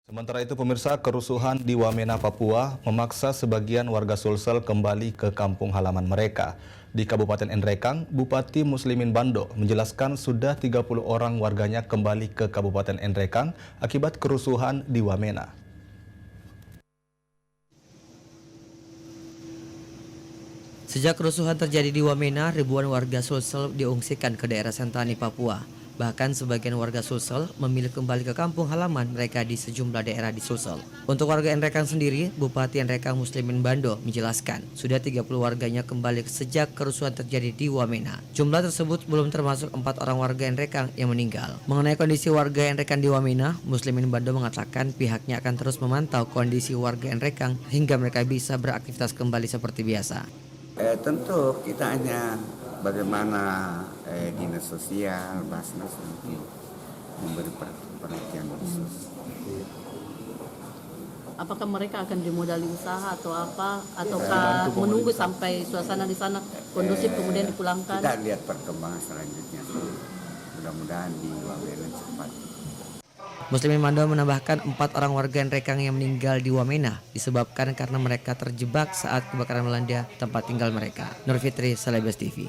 Sementara itu pemirsa, kerusuhan di Wamena, Papua memaksa sebagian warga Sulsel kembali ke kampung halaman mereka. Di Kabupaten Nrekang, Bupati Muslimin Bando menjelaskan sudah 30 orang warganya kembali ke Kabupaten Nrekang akibat kerusuhan di Wamena. Sejak kerusuhan terjadi di Wamena, ribuan warga Sulsel diungsikan ke daerah Sentani, Papua. Bahkan sebagian warga Sulsel memilih kembali ke kampung halaman mereka di sejumlah daerah di Sulsel. Untuk warga Nrekang sendiri, Bupati Nrekang Muslimin Bando menjelaskan sudah 30 warganya kembali sejak kerusuhan terjadi di Wamena. Jumlah tersebut belum termasuk 4 orang warga Nrekang yang meninggal. Mengenai kondisi warga Nrekang di Wamena, Muslimin Bando mengatakan pihaknya akan terus memantau kondisi warga Nrekang hingga mereka bisa beraktivitas kembali seperti biasa. Tentu kita hanya bagaimana dinas sosial, Basnas nanti memberi perhatian khusus. Apakah mereka akan dimodali usaha atau apa, ataukah menunggu sampai suasana di sana kondusif kemudian dipulangkan? Kita lihat perkembangan selanjutnya. Mudah-mudahan di Wamena cepat. Muslimin Bando menambahkan 4 orang warga Nrekang yang meninggal di Wamena disebabkan karena mereka terjebak saat kebakaran melanda tempat tinggal mereka. Nur Fitri, Celebes TV.